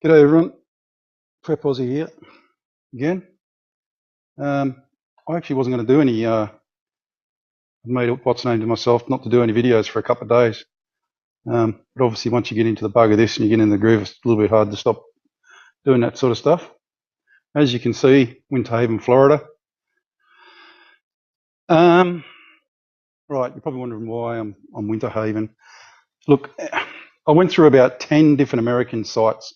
G'day everyone, Prep Aussie here again. I actually wasn't going to do any, I made up what's named to myself not to do any videos for a couple of days. But obviously once you get into the bug of this and you get in the groove, it's a little bit hard to stop doing that sort of stuff. As you can see, Winter Haven, Florida. Right, you're probably wondering why I'm on Winter Haven. Look, I went through about 10 different American sites,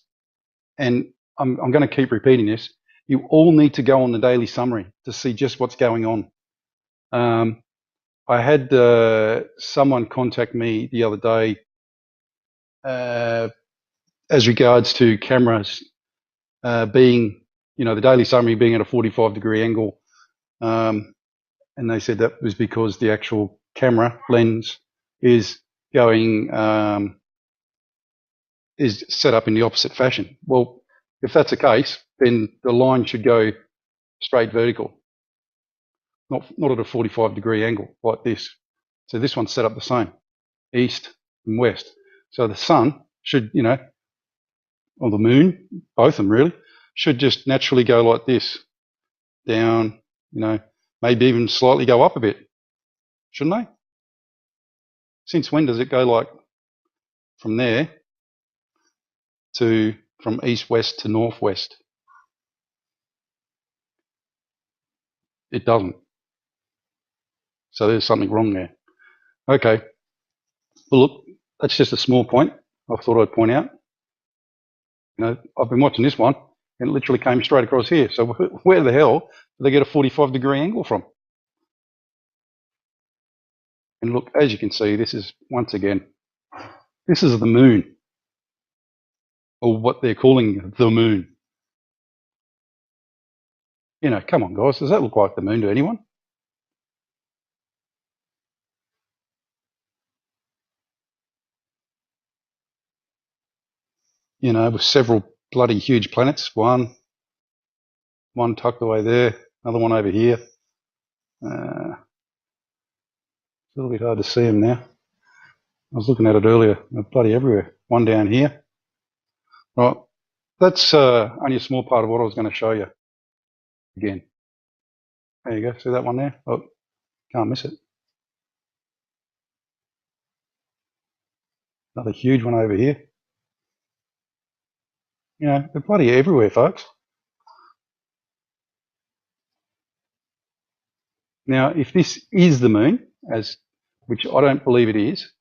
and I'm going to keep repeating this. You all need to go on the daily summary to see just what's going on. I had someone contact me the other day as regards to cameras being, the daily summary being at a 45-degree angle. And they said that was because the actual camera lens is going, is set up in the opposite fashion. Well, if that's the case, then the line should go straight vertical, not at a 45-degree angle like this. So this one's set up the same, east and west. So the sun should, or the moon, both of them really, should just naturally go like this, down, maybe even slightly go up a bit, shouldn't they? Since when does it go like from there to, from east-west to northwest? It doesn't. So there's something wrong there. Okay. Well, look, that's just a small point I thought I'd point out. I've been watching this one, and it literally came straight across here. So where the hell did they get a 45-degree angle from? And look, as you can see, this is, once again, this is the moon, or what they're calling the moon. Come on, guys, does that look like the moon to anyone? With several bloody huge planets, one tucked away there, another one over here. It's a little bit hard to see them now. I was looking at it earlier, they're bloody everywhere. One down here. Right, that's only a small part of what I was going to show you. Again, there you go, see that one there? Oh, can't miss it. Another huge one over here. They're bloody everywhere, folks. Now, if this is the moon, which I don't believe it is,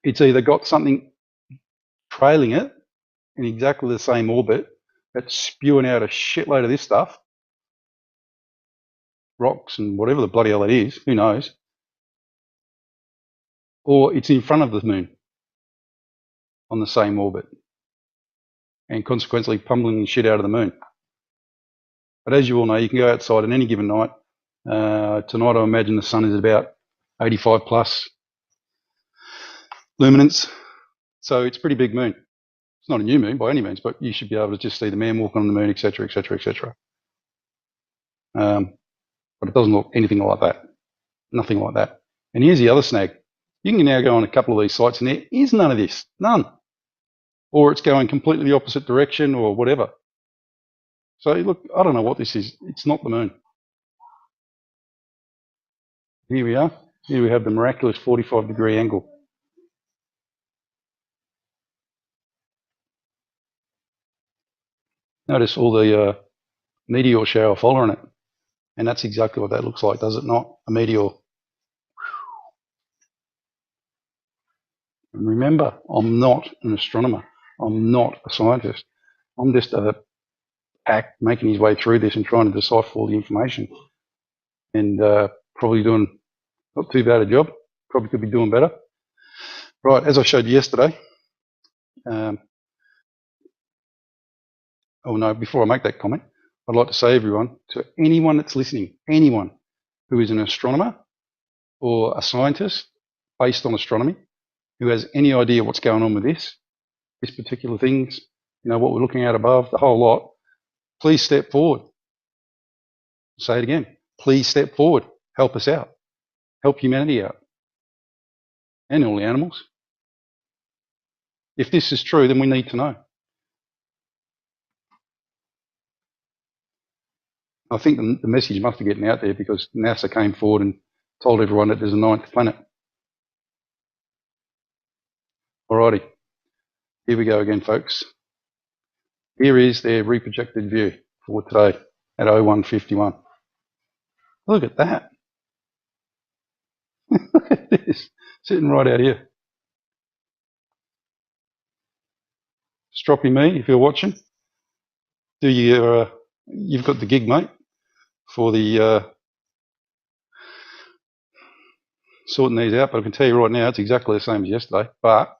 it's either got something trailing it in exactly the same orbit that's spewing out a shitload of this stuff, rocks and whatever the bloody hell it is, who knows, or it's in front of the moon on the same orbit and consequently pummeling the shit out of the moon. But as you all know, you can go outside on any given night. Tonight I imagine the sun is about 85 plus luminance, so it's a pretty big moon. It's not a new moon by any means, but you should be able to just see the man walking on the moon, etc., etc., etc. But it doesn't look anything like that. Nothing like that. And here's the other snag. You can now go on a couple of these sites and there is none of this. None. Or it's going completely the opposite direction or whatever. So look, I don't know what this is. It's not the moon. Here we are. Here we have the miraculous 45-degree angle. Notice all the meteor shower following it. And that's exactly what that looks like, does it not? A meteor. And remember, I'm not an astronomer. I'm not a scientist. I'm just a hack making his way through this and trying to decipher all the information. And probably doing not too bad a job. Probably could be doing better. Right, as I showed you yesterday. Oh no, before I make that comment, I'd like to say everyone, to anyone that's listening, anyone who is an astronomer or a scientist based on astronomy, who has any idea what's going on with this particular things, what we're looking at above, the whole lot, please step forward. Say it again. Please step forward. Help us out. Help humanity out. And all the animals. If this is true, then we need to know. I think the message must be getting out there because NASA came forward and told everyone that there's a ninth planet. Alrighty, here we go again, folks. Here is their reprojected view for today at 01:51. Look at that. Look at this, sitting right out here. Stroppy me, if you're watching, do your, you've got the gig, mate, for the sorting these out, but I can tell you right now, it's exactly the same as yesterday, but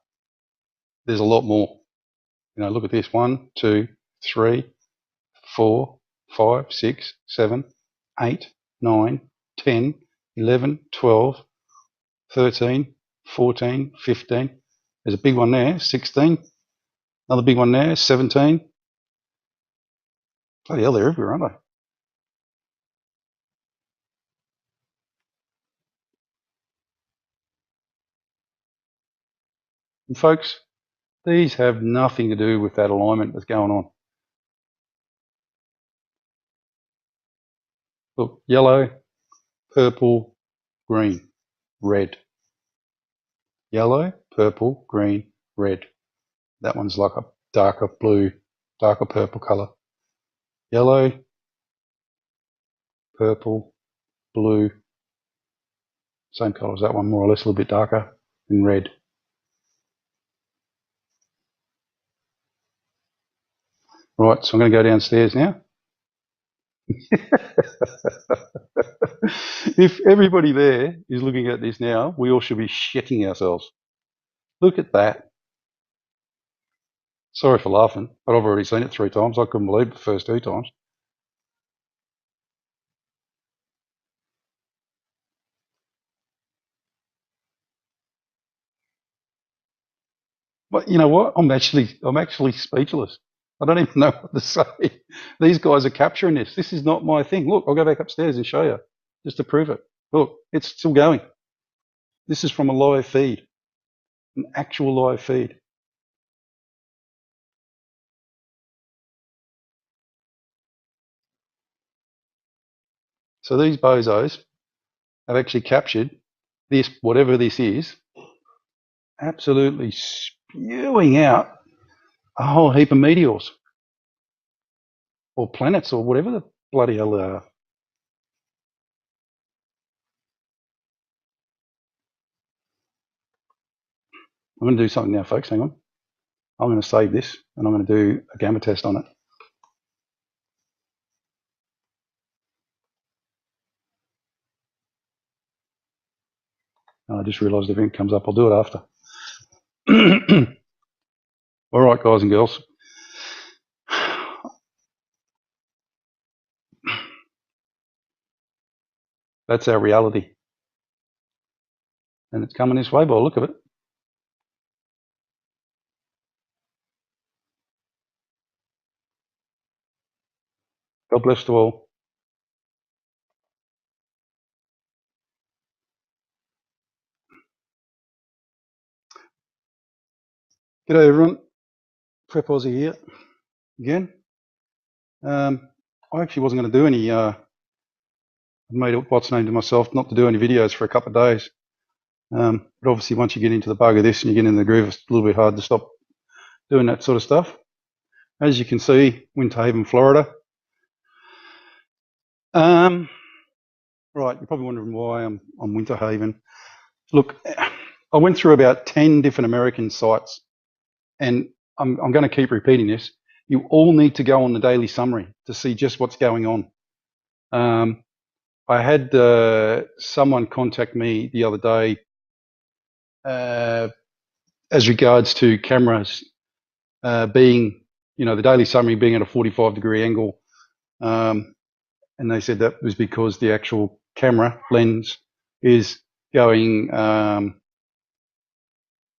there's a lot more. You know, look at this, 1, 2, 3, 4, 5, 6, 7, 8, 9, 10, 11, 12, 13, 14, 15. There's a big one there, 16. Another big one there, 17. Bloody hell, they're everywhere, aren't they? And folks, these have nothing to do with that alignment that's going on. Look, yellow, purple, green, red. Yellow, purple, green, red. That one's like a darker blue, darker purple colour. Yellow, purple, blue. Same colour as that one, more or less, a little bit darker, and red. Right, so I'm going to go downstairs now. If everybody there is looking at this now, we all should be shitting ourselves. Look at that. Sorry for laughing, but I've already seen it 3 times. I couldn't believe it the first 2 times. But you know what? I'm actually speechless. I don't even know what to say. These guys are capturing this. This is not my thing. Look, I'll go back upstairs and show you, just to prove it. Look, it's still going. This is from a live feed, an actual live feed. So these bozos have actually captured this, whatever this is, absolutely spewing out a whole heap of meteors or planets or whatever the bloody hell they are. I'm going to do something now, folks. Hang on. I'm going to save this and I'm going to do a gamma test on it. I just realised everything comes up. I'll do it after. All right, guys and girls. That's our reality. And it's coming this way by the look of it. God bless to all. G'day everyone. Prep Aussie here again. I actually wasn't going to do any, I made it what's named to myself not to do any videos for a couple of days. But obviously once you get into the bug of this and you get in the groove, it's a little bit hard to stop doing that sort of stuff. As you can see, Winter Haven, Florida. Right, you're probably wondering why I'm on Winter Haven. Look, I went through about 10 different American sites, and I'm going to keep repeating this. You all need to go on the daily summary to see just what's going on. I had someone contact me the other day as regards to cameras being, you know, the daily summary being at a 45-degree angle. And they said that was because the actual camera lens is going,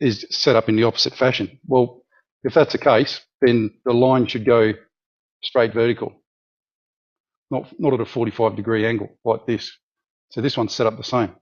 is set up in the opposite fashion. Well, if that's the case, then the line should go straight vertical, not at a 45-degree angle like this. So this one's set up the same.